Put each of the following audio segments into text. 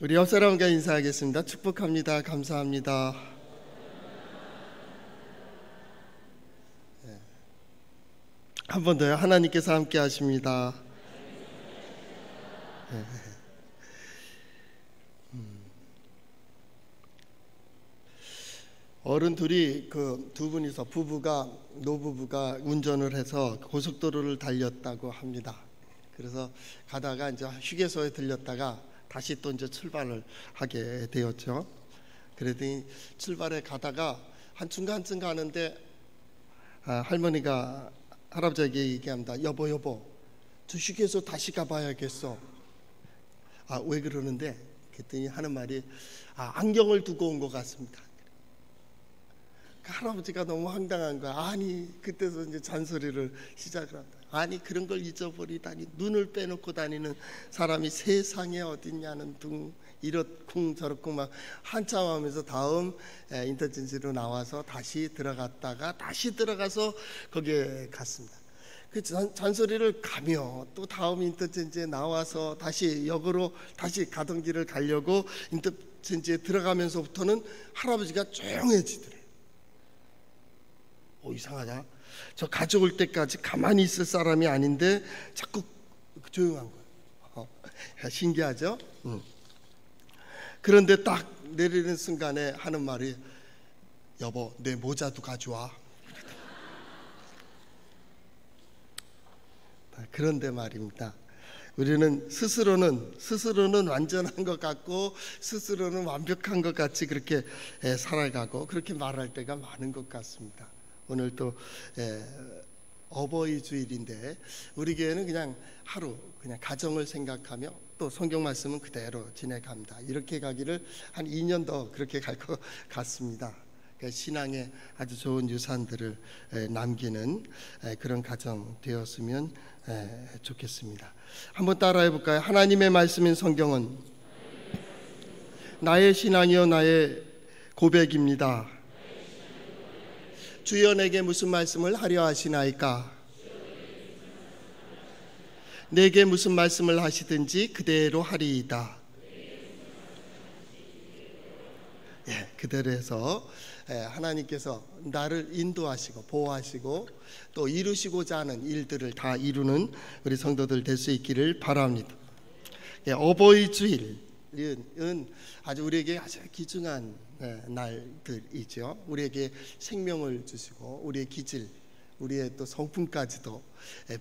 우리 옆 사람과 인사하겠습니다. 축복합니다. 감사합니다. 한 번 더요. 하나님께서 함께 하십니다. 어른 둘이 두 분이서 노부부가 운전을 해서 고속도로를 달렸다고 합니다. 그래서 가다가 이제 휴게소에 들렸다가 다시 또 이제 출발을 하게 되었죠. 그러더니 출발해 가다가 한 중간쯤 가는데 할머니가 할아버지에게 얘기합니다. 여보, 저 휴게소 다시 가봐야겠어. 왜 그러는데? 그랬더니 하는 말이 안경을 두고 온 것 같습니다. 할아버지가 너무 황당한 거야. 아니, 그때서 이제 잔소리를 시작을 한다. 아니, 그런 걸 잊어버리다니, 눈을 빼놓고 다니는 사람이 세상에 어딨냐는 둥, 이렇쿵 저렇쿵 막 한참 하면서 다음 인터체인지로 나와서 다시 들어갔다가 다시 들어가서 거기에 갔습니다. 그 잔소리를 가며 또 다음 인터체인지에 나와서 다시 역으로 다시 가던 길을 가려고 인터체인지에 들어가면서부터는 할아버지가 조용해지더래요. 이상하다. 저 가져올 때까지 가만히 있을 사람이 아닌데 자꾸 조용한 거예요. 신기하죠? 그런데 딱 내리는 순간에 하는 말이 여보, 내 모자도 가져와. 그런데 말입니다. 우리는 스스로는 완전한 것 같고 스스로는 완벽한 것 같이 그렇게 살아가고 그렇게 말할 때가 많은 것 같습니다. 오늘 또 어버이 주일인데 우리 교회는 그냥 하루 그냥 가정을 생각하며 또 성경 말씀은 그대로 지내갑니다. 이렇게 가기를 한 2년 더 그렇게 갈 것 같습니다. 그러니까 신앙의 아주 좋은 유산들을 남기는 그런 가정 되었으면 좋겠습니다. 한번 따라해 볼까요? 하나님의 말씀인 성경은 나의 신앙이요 나의 고백입니다. 주여 내게 무슨 말씀을 하려 하시나이까? 내게 무슨 말씀을 하시든지 그대로 하리이다. 그대로 해서 하나님께서 나를 인도하시고 보호하시고 또 이루시고자 하는 일들을 다 이루는 우리 성도들 될 수 있기를 바랍니다. 어버이 주일은 아주 우리에게 아주 귀중한 날들이죠. 우리에게 생명을 주시고 우리의 기질, 우리의 또 성품까지도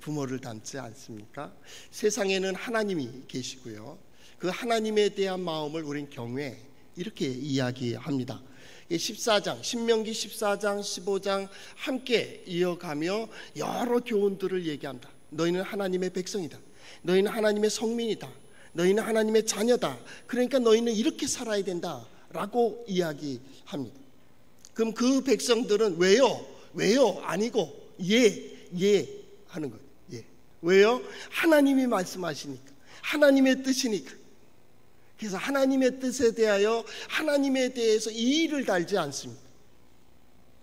부모를 닮지 않습니까? 세상에는 하나님이 계시고요. 그 하나님에 대한 마음을 우린 경외 이렇게 이야기합니다. 14장, 신명기 14장, 15장 함께 이어가며 여러 교훈들을 얘기합니다. 너희는 하나님의 백성이다. 너희는 하나님의 성민이다. 너희는 하나님의 자녀다. 그러니까 너희는 이렇게 살아야 된다 라고 이야기합니다. 그럼 그 백성들은 왜요? 아니고 예 하는 거예요. 예. 왜요? 하나님이 말씀하시니까, 하나님의 뜻이니까. 그래서 하나님의 뜻에 대하여 하나님에 대해서 이의를 달지 않습니다.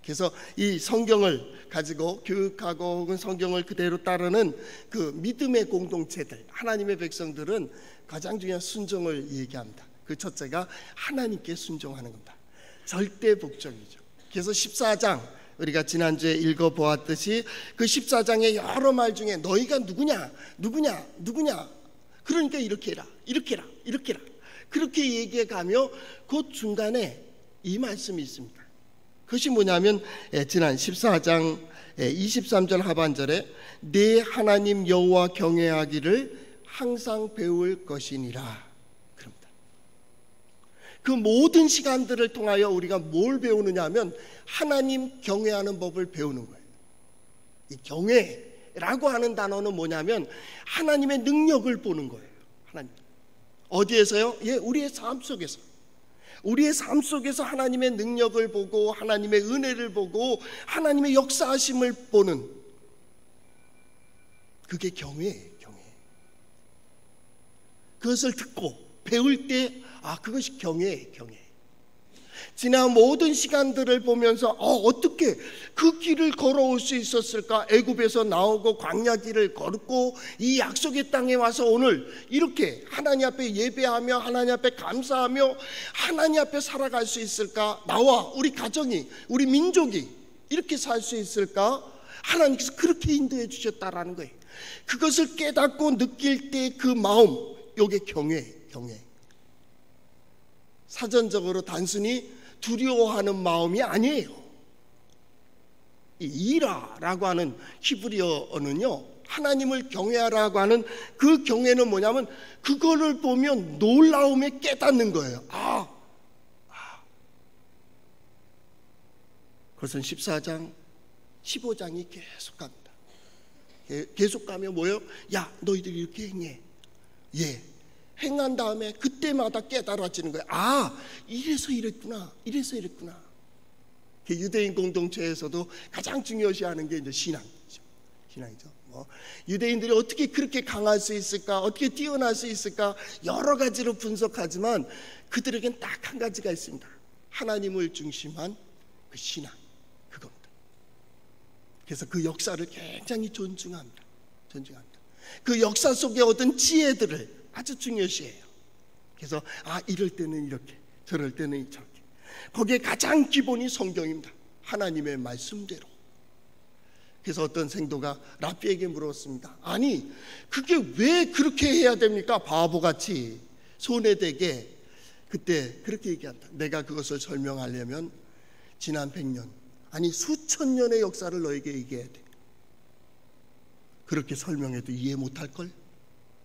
그래서 이 성경을 가지고 교육하고 혹은 성경을 그대로 따르는 그 믿음의 공동체들, 하나님의 백성들은 가장 중요한 순종을 얘기합니다. 그 첫째가 하나님께 순종하는 겁니다. 절대 복종이죠. 그래서 14장 우리가 지난주에 읽어보았듯이 그 14장의 여러 말 중에 너희가 누구냐 그러니까 이렇게 해라 그렇게 얘기해가며 그 중간에 이 말씀이 있습니다. 그것이 뭐냐면 지난 14장 23절 하반절에 내 하나님 여호와 경외하기를 항상 배울 것이니라. 그 모든 시간들을 통하여 우리가 뭘 배우느냐 하면 하나님 경외하는 법을 배우는 거예요. 이 경외라고 하는 단어는 뭐냐면 하나님의 능력을 보는 거예요. 하나님. 어디에서요? 우리의 삶 속에서. 우리의 삶 속에서 하나님의 능력을 보고 하나님의 은혜를 보고 하나님의 역사하심을 보는 그게 경외예요. 경외. 그것을 듣고 배울 때 그것이 경외예요. 경외. 지난 모든 시간들을 보면서 어떻게 그 길을 걸어올 수 있었을까? 애굽에서 나오고 광야 길을 걸고 이 약속의 땅에 와서 오늘 이렇게 하나님 앞에 예배하며 하나님 앞에 감사하며 하나님 앞에 살아갈 수 있을까? 나와 우리 가정이, 우리 민족이 이렇게 살 수 있을까? 하나님께서 그렇게 인도해 주셨다라는 거예요. 그것을 깨닫고 느낄 때 그 마음, 요게 경외. 사전적으로 단순히 두려워하는 마음이 아니에요. 이 이라라고 하는 히브리어는요, 하나님을 경외하라고 하는 그 경외는 뭐냐면 그거를 보면 놀라움에 깨닫는 거예요. 그것은 14장 15장이 계속 갑니다. 계속 가면 뭐예요? 야, 너희들이 이렇게 행해. 행한 다음에 그때마다 깨달아지는 거예요. 이래서 이랬구나. 유대인 공동체에서도 가장 중요시하는 게 이제 신앙이죠. 유대인들이 어떻게 그렇게 강할 수 있을까? 어떻게 뛰어날 수 있을까? 여러 가지로 분석하지만 그들에겐 딱 한 가지가 있습니다. 하나님을 중심한 그 신앙, 그겁니다. 그래서 그 역사를 굉장히 존중합니다. 그 역사 속에 얻은 지혜들을 아주 중요시해요. 그래서 이럴 때는 이렇게, 저럴 때는 저렇게. 거기에 가장 기본이 성경입니다. 하나님의 말씀대로. 그래서 어떤 생도가 랍비에게 물었습니다. 아니, 그게 왜 그렇게 해야 됩니까? 바보같이 손해되게. 그때 그렇게 얘기한다. 내가 그것을 설명하려면 지난 100년, 아니 수천 년의 역사를 너에게 얘기해야 돼. 그렇게 설명해도 이해 못할걸?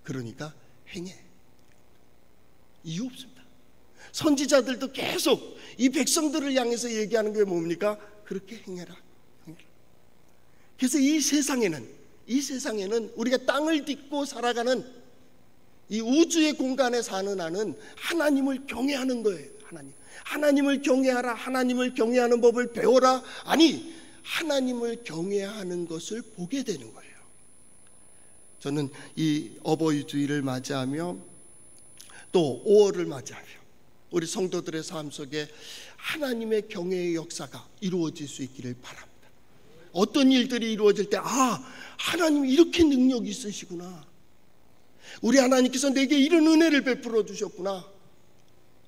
그러니까 행해. 이유 없습니다. 선지자들도 계속 이 백성들을 향해서 얘기하는 게 뭡니까? 그렇게 행해라. 그래서 이 세상에는 우리가 땅을 딛고 살아가는 이 우주의 공간에 사는 한은 하나님을 경외하는 거예요. 하나님을 경외하라. 하나님을 경외하는 법을 배워라. 아니, 하나님을 경외하는 것을 보게 되는 거예요. 저는 이 어버이 주일을 맞이하며 또 5월을 맞이하며 우리 성도들의 삶 속에 하나님의 경외의 역사가 이루어질 수 있기를 바랍니다. 어떤 일들이 이루어질 때 하나님 이렇게 능력이 있으시구나. 우리 하나님께서 내게 이런 은혜를 베풀어 주셨구나.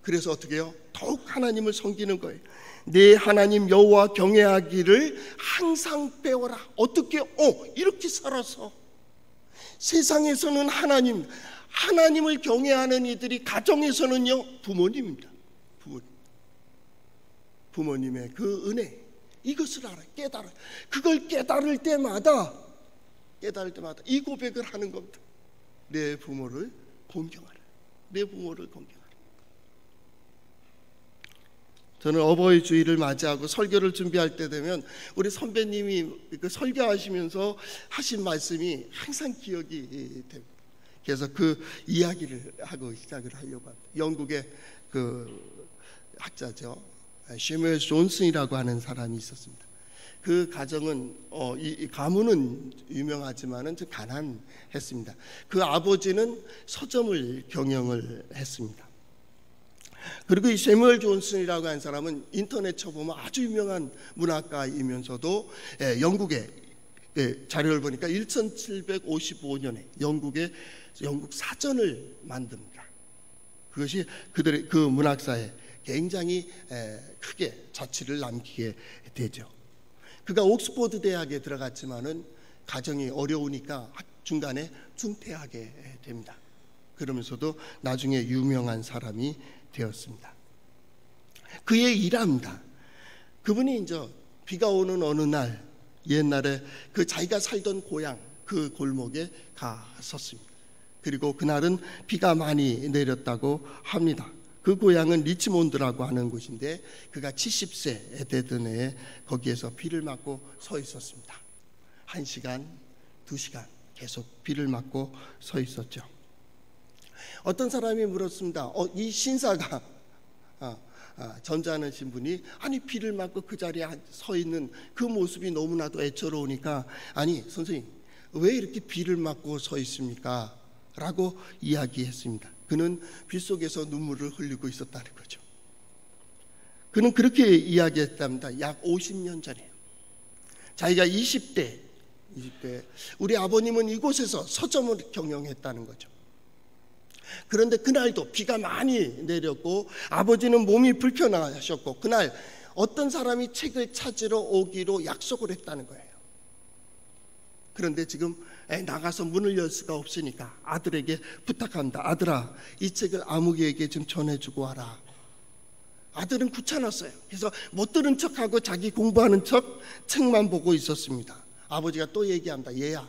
그래서 어떻게 해요? 더욱 하나님을 섬기는 거예요. 내 하나님 여호와 경외하기를 항상 배워라. 어떻게? 이렇게 살아서 세상에서는 하나님을 경외하는 이들이 가정에서는요, 부모님입니다. 부모님의 그 은혜, 이것을 알아요. 깨달아요. 그걸 깨달을 때마다 이 고백을 하는 겁니다. 내 부모를 공경하라. 저는 어버이 주일을 맞이하고 설교를 준비할 때 되면 우리 선배님이 그 설교하시면서 하신 말씀이 항상 기억이 됩니다. 그래서 그 이야기를 하고 시작을 하려고 합니다. 영국의 그 학자죠, 쉐뮤얼 존슨이라고 하는 사람이 있었습니다. 그 가정은 이 가문은 유명하지만은 좀 가난했습니다. 그 아버지는 서점을 경영을 했습니다. 그리고 이 쉐뮤얼 존슨이라고 하는 사람은 인터넷 쳐보면 아주 유명한 문학가이면서도 영국의 자료를 보니까 1755년에 영국 사전을 만듭니다. 그것이 그들의 그 문학사에 굉장히 크게 자취를 남기게 되죠. 그가 옥스퍼드 대학에 들어갔지만은 가정이 어려우니까 중간에 중퇴하게 됩니다. 그러면서도 나중에 유명한 사람이 되었습니다. 그의 일합니다. 그분이 이제 비가 오는 어느 날 옛날에 그 자기가 살던 고향 그 골목에 갔었습니다. 그리고 그날은 비가 많이 내렸다고 합니다. 그 고향은 리치몬드라고 하는 곳인데 그가 70세 되던 해에 거기에서 비를 맞고 서 있었습니다. 1시간, 2시간 계속 비를 맞고 서 있었죠. 어떤 사람이 물었습니다. 이 신사가 점잖으신 분이 아니 비를 맞고 그 자리에 서 있는 그 모습이 너무나도 애처로우니까 아니 선생님 왜 이렇게 비를 맞고 서 있습니까? 라고 이야기했습니다. 그는 빗속에서 눈물을 흘리고 있었다는 거죠. 그는 그렇게 이야기했답니다. 약 50년 전에 자기가 20대 우리 아버님은 이곳에서 서점을 경영했다는 거죠. 그런데 그날도 비가 많이 내렸고 아버지는 몸이 불편하셨고 그날 어떤 사람이 책을 찾으러 오기로 약속을 했다는 거예요. 그런데 지금 나가서 문을 열 수가 없으니까 아들에게 부탁한다. 아들아, 이 책을 아무개에게 좀 전해주고 와라. 아들은 귀찮았어요. 그래서 못 들은 척하고 자기 공부하는 척 책만 보고 있었습니다. 아버지가 또 얘기합니다. 얘야,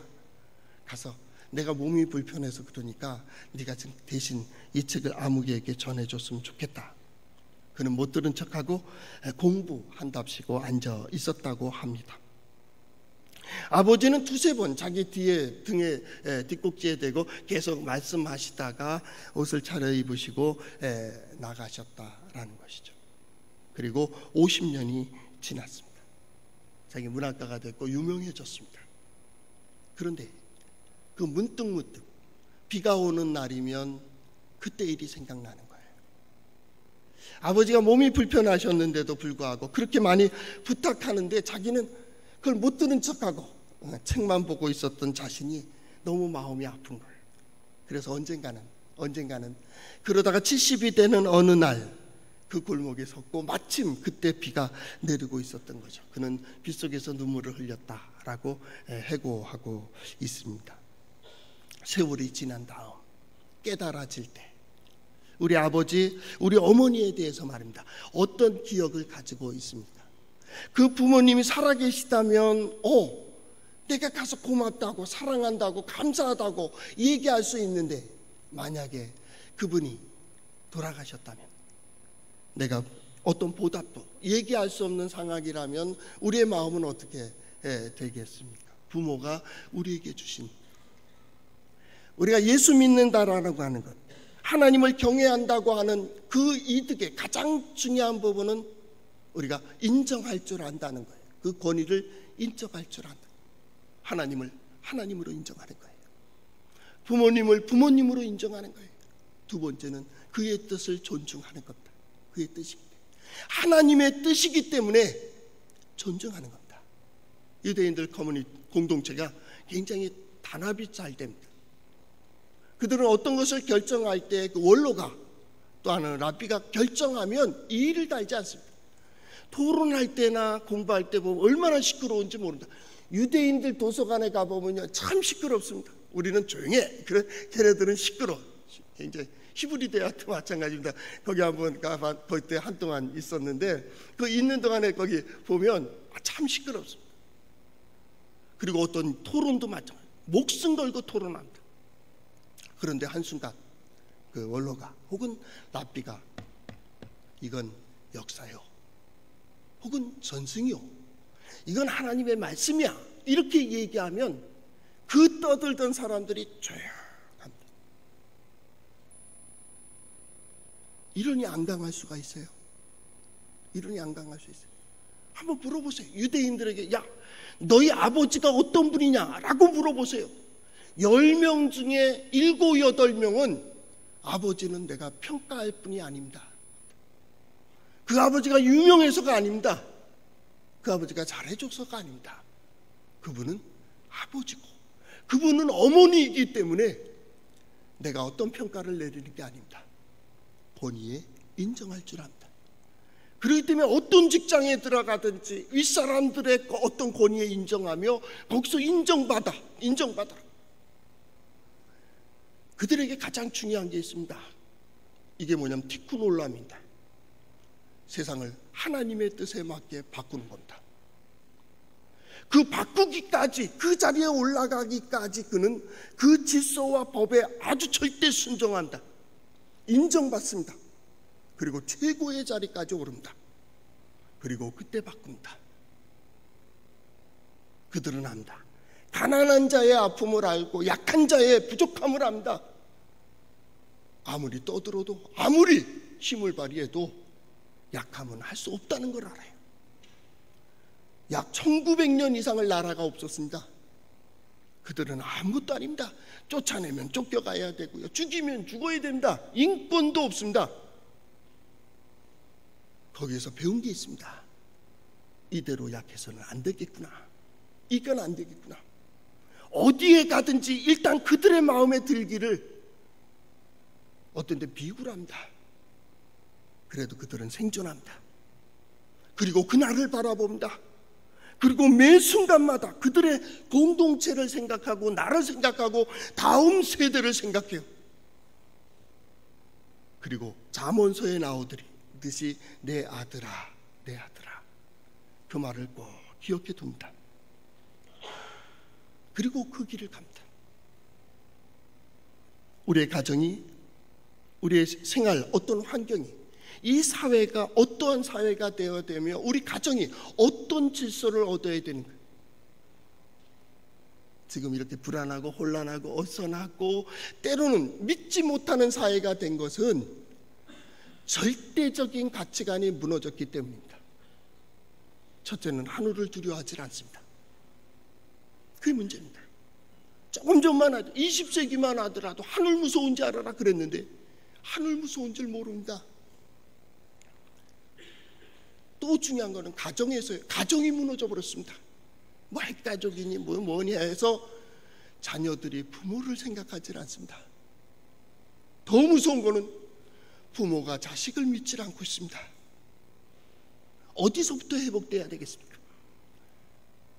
가서 내가 몸이 불편해서 그러니까 네가 좀 대신 이 책을 아무개에게 전해줬으면 좋겠다. 그는 못 들은 척하고 공부한답시고 앉아 있었다고 합니다. 아버지는 두세 번 자기 등에 뒷꼭지에 대고 계속 말씀하시다가 옷을 차려입으시고 나가셨다라는 것이죠. 그리고 50년이 지났습니다. 자기 문학가가 됐고 유명해졌습니다. 그런데 그 문득 비가 오는 날이면 그때 일이 생각나는 거예요. 아버지가 몸이 불편하셨는데도 불구하고 그렇게 많이 부탁하는데 자기는 그걸 못 들은 척하고 책만 보고 있었던 자신이 너무 마음이 아픈 거예요. 그래서 언젠가는 그러다가 70이 되는 어느 날 그 골목에 섰고 마침 그때 비가 내리고 있었던 거죠. 그는 빗속에서 눈물을 흘렸다라고 해고하고 있습니다. 세월이 지난 다음 깨달아질 때 우리 아버지, 우리 어머니에 대해서 말입니다. 어떤 기억을 가지고 있습니까? 그 부모님이 살아계시다면 내가 가서 고맙다고 사랑한다고 감사하다고 얘기할 수 있는데 만약에 그분이 돌아가셨다면 내가 어떤 보답도 얘기할 수 없는 상황이라면 우리의 마음은 어떻게 되겠습니까? 부모가 우리에게 주신 우리가 예수 믿는다라고 하는 것, 하나님을 경외한다고 하는 그 이득의 가장 중요한 부분은 우리가 인정할 줄 안다는 거예요. 그 권위를 인정할 줄 안다. 하나님을 하나님으로 인정하는 거예요. 부모님을 부모님으로 인정하는 거예요. 두 번째는 그의 뜻을 존중하는 겁니다. 그의 뜻입니다. 하나님의 뜻이기 때문에 존중하는 겁니다. 유대인들 공동체가 굉장히 단합이 잘 됩니다. 그들은 어떤 것을 결정할 때 그 원로가 또 하나는 랍비가 결정하면 이의를 달지 않습니다. 토론할 때나 공부할 때 보면 얼마나 시끄러운지 모릅니다. 유대인들 도서관에 가보면요 참 시끄럽습니다. 우리는 조용해. 걔네들은 시끄러워. 굉장히 히브리 대학도 마찬가지입니다. 거기 한번 가볼 때 한동안 있었는데 그 있는 동안에 거기 보면 참 시끄럽습니다. 그리고 어떤 토론도 마찬가지. 목숨 걸고 토론합니다. 그런데 한순간 그 원로가 혹은 랍비가 이건 역사요 혹은 전승이요 이건 하나님의 말씀이야 이렇게 얘기하면 그 떠들던 사람들이 조용합니다. 이론이 안 강할 수가 있어요. 이론이 안 강할 수 있어요. 한번 물어보세요. 유대인들에게 야 너희 아버지가 어떤 분이냐라고 물어보세요. 10명 중에 7, 8명은 아버지는 내가 평가할 뿐이 아닙니다. 그 아버지가 유명해서가 아닙니다. 그 아버지가 잘해줘서가 아닙니다. 그분은 아버지고 그분은 어머니이기 때문에 내가 어떤 평가를 내리는 게 아닙니다. 본의에 인정할 줄 압니다. 그렇기 때문에 어떤 직장에 들어가든지 윗사람들의 어떤 권위에 인정하며 거기서 인정받아. 그들에게 가장 중요한 게 있습니다. 이게 뭐냐면 티쿤 올람입니다. 세상을 하나님의 뜻에 맞게 바꾸는 겁니다. 그 바꾸기까지, 그 자리에 올라가기까지 그는 그 질서와 법에 아주 절대 순종한다. 인정받습니다. 그리고 최고의 자리까지 오릅니다. 그리고 그때 바꿉니다. 그들은 압니다. 가난한 자의 아픔을 알고 약한 자의 부족함을 압니다. 아무리 떠들어도 아무리 힘을 발휘해도 약함은 할 수 없다는 걸 알아요. 약 1900년 이상을 나라가 없었습니다. 그들은 아무것도 아닙니다. 쫓아내면 쫓겨가야 되고요. 죽이면 죽어야 됩니다. 인권도 없습니다. 거기에서 배운 게 있습니다. 이대로 약해서는 안 되겠구나. 이건 안 되겠구나. 어디에 가든지 일단 그들의 마음에 들기를 어떤 데 비굴합니다. 그래도 그들은 생존합니다. 그리고 그날을 바라봅니다. 그리고 매 순간마다 그들의 공동체를 생각하고 나를 생각하고 다음 세대를 생각해요. 그리고 잠언서에 나오듯이 내 아들아, 내 아들아, 그 말을 꼭 기억해 둡니다. 그리고 그 길을 갑니다. 우리의 가정이, 우리의 생활, 어떤 환경이, 이 사회가 어떠한 사회가 되어야 되며 우리 가정이 어떤 질서를 얻어야 되는 거예요. 지금 이렇게 불안하고 혼란하고 어선하고 때로는 믿지 못하는 사회가 된 것은 절대적인 가치관이 무너졌기 때문입니다. 첫째는 하늘을 두려워하지 않습니다. 그게 문제입니다. 조금 전만 하더라도 20세기만 하더라도 하늘 무서운지 알아라 그랬는데 하늘 무서운 줄 모릅니다. 또 중요한 거는 가정에서요. 가정이 무너져 버렸습니다. 뭐 핵가족이니 뭐냐 해서 자녀들이 부모를 생각하지 않습니다. 더 무서운 거는 부모가 자식을 믿지 않고 있습니다. 어디서부터 회복돼야 되겠습니까?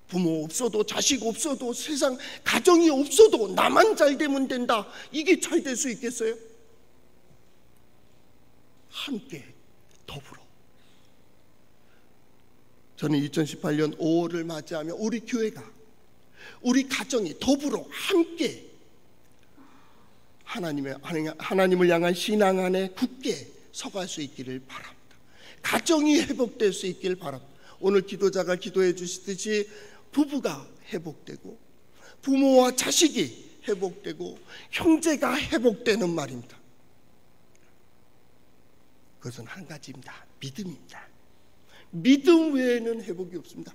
부모 없어도 자식 없어도 세상 가정이 없어도 나만 잘 되면 된다. 이게 잘 될 수 있겠어요? 함께 더불어. 저는 2018년 5월을 맞이하며 우리 교회가, 우리 가정이 더불어 함께 하나님을 향한 신앙 안에 굳게 서갈 수 있기를 바랍니다. 가정이 회복될 수 있기를 바랍니다. 오늘 기도자가 기도해 주시듯이 부부가 회복되고 부모와 자식이 회복되고 형제가 회복되는 말입니다. 그것은 한 가지입니다. 믿음입니다. 믿음 외에는 회복이 없습니다.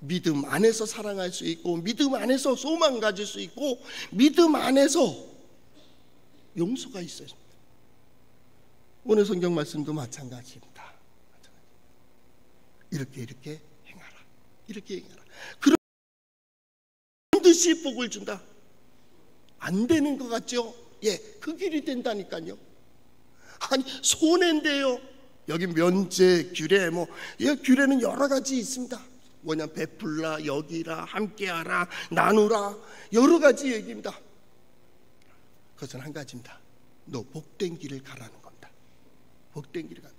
믿음 안에서 사랑할 수 있고 믿음 안에서 소망 가질 수 있고 믿음 안에서 용서가 있어야 합니다. 오늘 성경 말씀도 마찬가지입니다. 이렇게 행하라. 이렇게 행하라. 그런 듯이 복을 준다. 안 되는 것 같죠? 예, 그 길이 된다니까요. 아니 손해인데요. 여기 면제, 규례, 규례는 여러 가지 있습니다. 뭐냐, 베풀라, 여기라, 함께하라, 나누라, 여러 가지 얘기입니다. 그것은 한 가지입니다. 너 복된 길을 가라는 겁니다. 복된 길을 가라.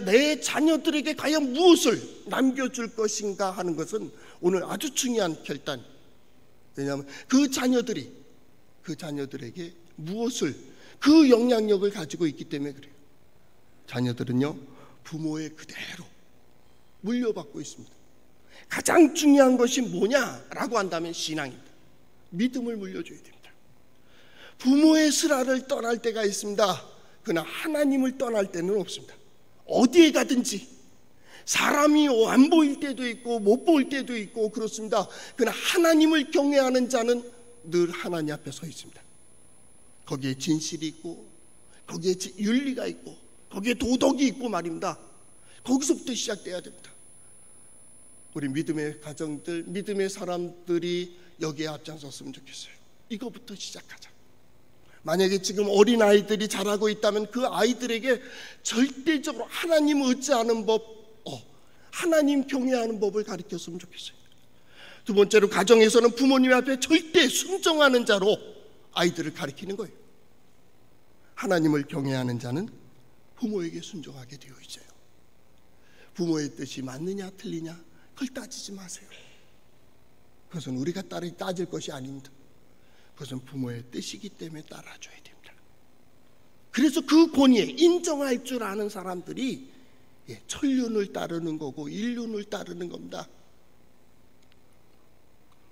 내 자녀들에게 과연 무엇을 남겨줄 것인가 하는 것은 오늘 아주 중요한 결단. 왜냐하면 그 자녀들에게 무엇을, 그 영향력을 가지고 있기 때문에 그래요. 자녀들은요, 부모의 그대로 물려받고 있습니다. 가장 중요한 것이 뭐냐라고 한다면 신앙입니다. 믿음을 물려줘야 됩니다. 부모의 슬하를 떠날 때가 있습니다. 그러나 하나님을 떠날 때는 없습니다. 어디에 가든지 사람이 안 보일 때도 있고 못 보일 때도 있고 그렇습니다. 그러나 하나님을 경외하는 자는 늘 하나님 앞에 서 있습니다. 거기에 진실이 있고 거기에 윤리가 있고 거기에 도덕이 있고 말입니다. 거기서부터 시작돼야 됩니다. 우리 믿음의 가정들, 믿음의 사람들이 여기에 앞장섰으면 좋겠어요. 이거부터 시작하자. 만약에 지금 어린아이들이 자라고 있다면 그 아이들에게 절대적으로 하나님 의지하는 법, 하나님 경외하는 법을 가르쳤으면 좋겠어요. 두 번째로 가정에서는 부모님 앞에 절대 순종하는 자로 아이들을 가르치는 거예요. 하나님을 경외하는 자는 부모에게 순종하게 되어 있어요. 부모의 뜻이 맞느냐 틀리냐 그걸 따지지 마세요. 그것은 우리가 따질 것이 아닙니다. 그것은 부모의 뜻이기 때문에 따라줘야 됩니다. 그래서 그 권위에 인정할 줄 아는 사람들이 천륜을 따르는 거고 인륜을 따르는 겁니다.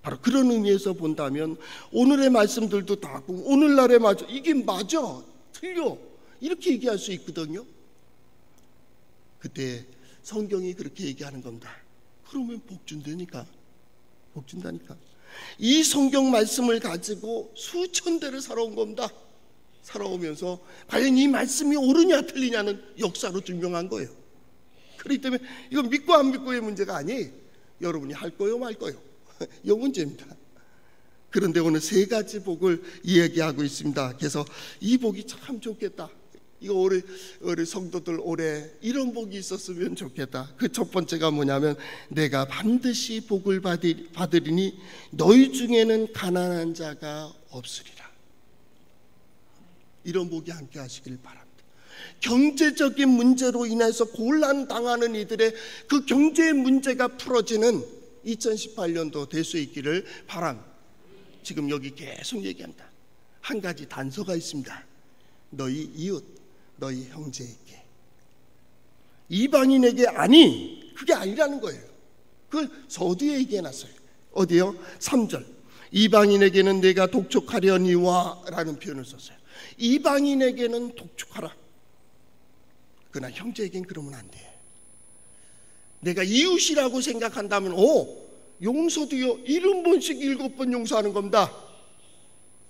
바로 그런 의미에서 본다면 오늘의 말씀들도 다 오늘날의 말씀, 이게 맞아 틀려 이렇게 얘기할 수 있거든요. 그때 성경이 그렇게 얘기하는 겁니다. 그러면 복 준다니까. 이 성경 말씀을 가지고 수천 대를 살아온 겁니다. 살아오면서 과연 이 말씀이 옳으냐 틀리냐는 역사로 증명한 거예요. 그렇기 때문에 이건 믿고 안 믿고의 문제가 아니에요. 여러분이 할 거요 말 거요 이 문제입니다. 그런데 오늘 세 가지 복을 이야기하고 있습니다. 그래서 이 복이 참 좋겠다. 이거 우리 성도들 올해 이런 복이 있었으면 좋겠다. 그 첫 번째가 뭐냐면 내가 반드시 복을 받으리니 너희 중에는 가난한 자가 없으리라. 이런 복이 함께 하시길 바랍니다. 경제적인 문제로 인해서 곤란당하는 이들의 그 경제의 문제가 풀어지는 2018년도 될 수 있기를 바랍니다. 지금 여기 계속 얘기한다. 한 가지 단서가 있습니다. 너희 이웃, 너희 형제에게, 이방인에게 아니, 그게 아니라는 거예요. 그걸 서두에 얘기해놨어요. 어디요? 3절. 이방인에게는 내가 독촉하려니와 라는 표현을 썼어요. 이방인에게는 독촉하라. 그러나 형제에겐 그러면 안 돼. 내가 이웃이라고 생각한다면 용서도요 70번씩 7번 용서하는 겁니다.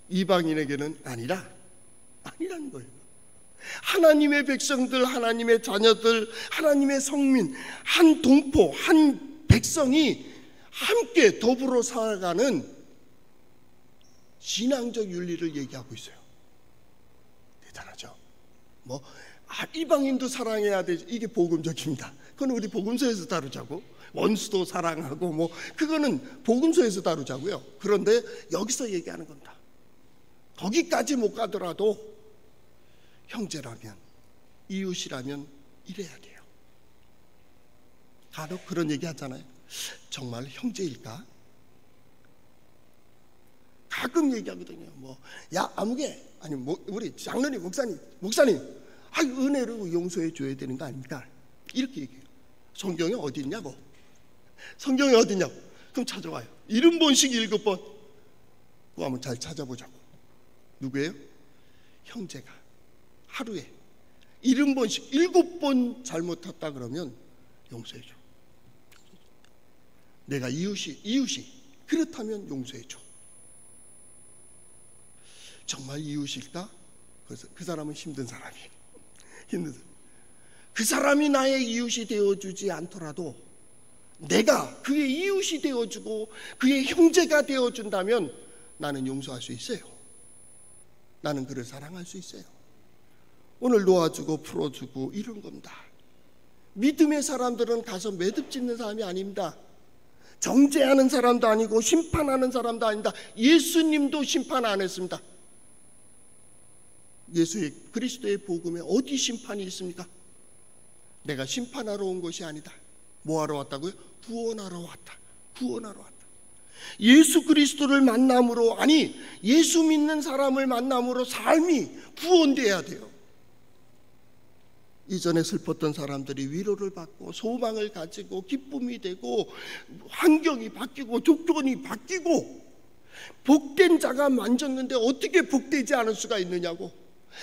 이방인에게는 아니라는 거예요. 하나님의 백성들, 하나님의 자녀들, 하나님의 성민, 한 동포, 한 백성이 함께 더불어 살아가는 신앙적 윤리를 얘기하고 있어요. 대단하죠? 이방인도 사랑해야 되지. 이게 복음적입니다. 그건 우리 복음서에서 다루자고. 원수도 사랑하고 그거는 복음서에서 다루자고요. 그런데 여기서 얘기하는 겁니다. 거기까지 못 가더라도 형제라면, 이웃이라면 이래야 돼요. 간혹 그런 얘기 하잖아요. 정말 형제일까? 가끔 얘기하거든요. 야 아무개, 아니 우리 장로님, 목사님, 은혜로 용서해 줘야 되는 거 아닙니까? 이렇게 얘기해요. 성경에 어디 있냐고. 성경에 어디 있냐고. 그럼 찾아와요. 70번씩 7번. 그거 한번 잘 찾아보자고. 누구예요? 형제가 하루에 70번씩 7번 잘못했다 그러면 용서해 줘. 내가 이웃이 그렇다면 용서해 줘. 정말 이웃일까? 그래서 그 사람은 힘든 사람이에요. 그 사람이 나의 이웃이 되어주지 않더라도 내가 그의 이웃이 되어주고 그의 형제가 되어준다면 나는 용서할 수 있어요. 나는 그를 사랑할 수 있어요. 오늘 놓아주고 풀어주고 이런 겁니다. 믿음의 사람들은 가서 매듭 짓는 사람이 아닙니다. 정죄하는 사람도 아니고 심판하는 사람도 아닙니다. 예수님도 심판 안 했습니다. 예수의 그리스도의 복음에 어디 심판이 있습니까? 내가 심판하러 온 것이 아니다. 뭐 하러 왔다고요? 구원하러 왔다. 예수 그리스도를 만남으로, 아니 예수 믿는 사람을 만남으로 삶이 구원돼야 돼요. 이전에 슬펐던 사람들이 위로를 받고 소망을 가지고 기쁨이 되고 환경이 바뀌고 조건이 바뀌고 복된 자가 만졌는데 어떻게 복되지 않을 수가 있느냐고.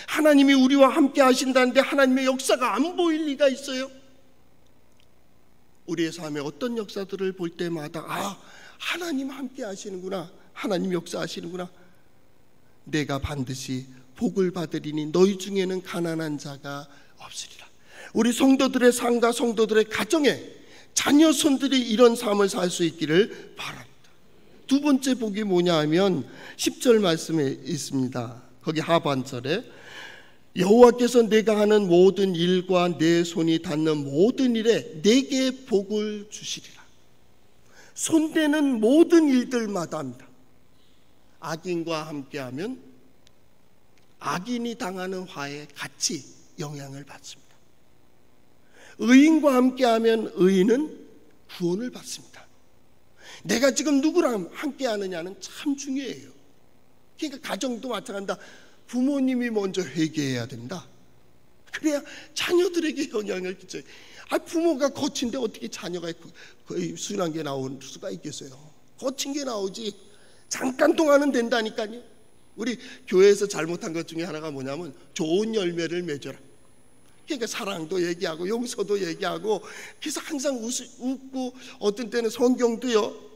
하나님이 우리와 함께 하신다는데 하나님의 역사가 안 보일 리가 있어요? 우리의 삶에 어떤 역사들을 볼 때마다 하나님 함께 하시는구나, 하나님 역사하시는구나. 내가 반드시 복을 받으리니 너희 중에는 가난한 자가 없으리라. 우리 성도들의 삶과 성도들의 가정에 자녀손들이 이런 삶을 살 수 있기를 바랍니다. 두 번째 복이 뭐냐 하면 10절 말씀에 있습니다. 거기 하반절에 여호와께서 내가 하는 모든 일과 내 손이 닿는 모든 일에 내게 복을 주시리라. 손대는 모든 일들마다 합니다. 악인과 함께하면 악인이 당하는 화에 같이 영향을 받습니다. 의인과 함께하면 의인은 구원을 받습니다. 내가 지금 누구랑 함께하느냐는 참 중요해요. 그러니까 가정도 마찬가지다. 부모님이 먼저 회개해야 된다. 그래야 자녀들에게 영향을 끼쳐요. 부모가 거친데 어떻게 자녀가 거의 순한 게 나올 수가 있겠어요? 거친 게 나오지. 잠깐 동안은 된다니까요. 우리 교회에서 잘못한 것 중에 하나가 뭐냐면 좋은 열매를 맺어라. 그러니까 사랑도 얘기하고 용서도 얘기하고, 그래서 항상 웃고 어떤 때는 성경도요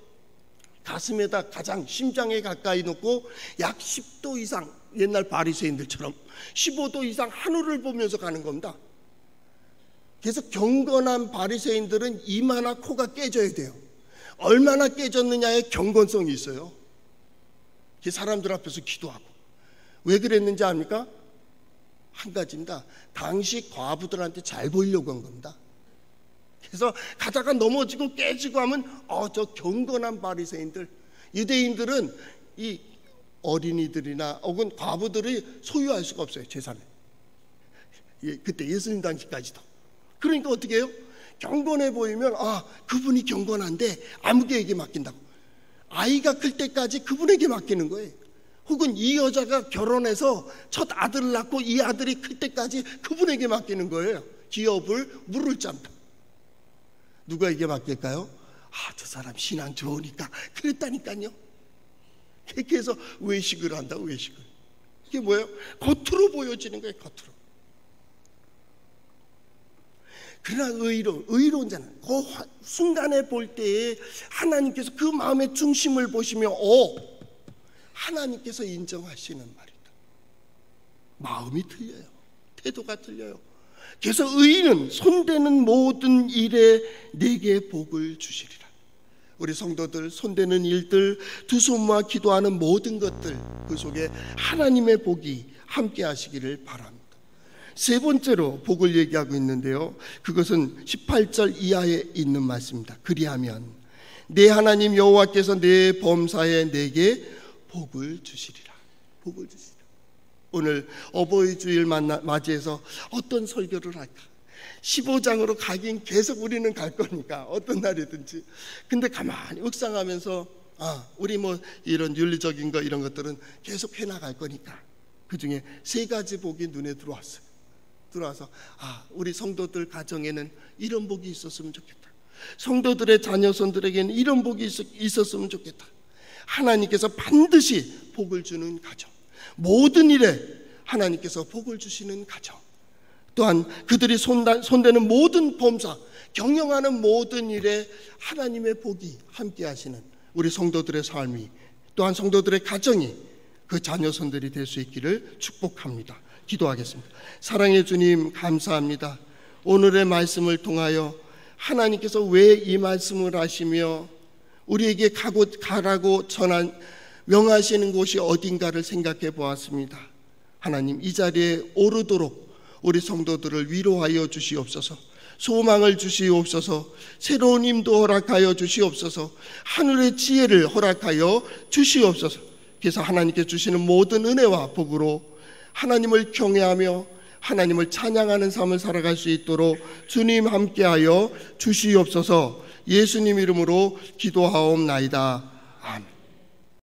가슴에다 가장 심장에 가까이 놓고 약 10도 이상, 옛날 바리새인들처럼 15도 이상 하늘을 보면서 가는 겁니다. 그래서 경건한 바리새인들은 이마나 코가 깨져야 돼요. 얼마나 깨졌느냐에 경건성이 있어요. 사람들 앞에서 기도하고. 왜 그랬는지 압니까? 한 가지입니다. 당시 과부들한테 잘 보이려고 한 겁니다. 그래서 가다가 넘어지고 깨지고 하면 저 경건한 바리새인들, 유대인들은 이 어린이들이나 혹은 과부들이 소유할 수가 없어요, 재산을. 그때 예수님 당시까지도. 그러니까 어떻게 해요? 경건해 보이면 그분이 경건한데 아무개에게 맡긴다고. 아이가 클 때까지 그분에게 맡기는 거예요. 혹은 이 여자가 결혼해서 첫 아들을 낳고 이 아들이 클 때까지 그분에게 맡기는 거예요. 기업을 물을 짠다. 누가에게 맡길까요? 저 사람 신앙 좋으니까 그랬다니까요. 그래서 외식을 한다. 외식을. 이게 뭐예요? 겉으로 보여지는 거예요. 겉으로. 그러나 의로운 자는 그 순간에 볼 때에 하나님께서 그 마음의 중심을 보시며 하나님께서 인정하시는 말이다. 마음이 틀려요. 태도가 틀려요. 그래서 의인은 손대는 모든 일에 내게 복을 주시리라. 우리 성도들 손대는 일들, 두 손 모아 기도하는 모든 것들, 그 속에 하나님의 복이 함께 하시기를 바랍니다. 세 번째로 복을 얘기하고 있는데요, 그것은 18절 이하에 있는 말씀입니다. 그리하면 내 하나님 여호와께서 내 범사에 내게 복을 주시리라. 복을 주시리라. 오늘 어버이 주일 맞이해서 어떤 설교를 할까? 15장으로 가긴 계속 우리는 갈 거니까 어떤 날이든지. 근데 가만히 묵상하면서 우리 이런 윤리적인 거 이런 것들은 계속 해나갈 거니까 그 중에 세 가지 복이 눈에 들어왔어요. 들어와서 우리 성도들 가정에는 이런 복이 있었으면 좋겠다. 성도들의 자녀손들에게는 이런 복이 있었으면 좋겠다. 하나님께서 반드시 복을 주는 가정, 모든 일에 하나님께서 복을 주시는 가정, 또한 그들이 손대는 모든 범사, 경영하는 모든 일에 하나님의 복이 함께 하시는 우리 성도들의 삶이, 또한 성도들의 가정이 그 자녀손들이 될 수 있기를 축복합니다. 기도하겠습니다. 사랑의 주님, 감사합니다. 오늘의 말씀을 통하여 하나님께서 왜 이 말씀을 하시며 우리에게 가라고 명하시는 곳이 어딘가를 생각해 보았습니다. 하나님, 이 자리에 오르도록 우리 성도들을 위로하여 주시옵소서. 소망을 주시옵소서. 새로운 힘도 허락하여 주시옵소서. 하늘의 지혜를 허락하여 주시옵소서. 그래서 하나님께 주시는 모든 은혜와 복으로 하나님을 경외하며 하나님을 찬양하는 삶을 살아갈 수 있도록 주님 함께하여 주시옵소서. 예수님 이름으로 기도하옵나이다. 아멘.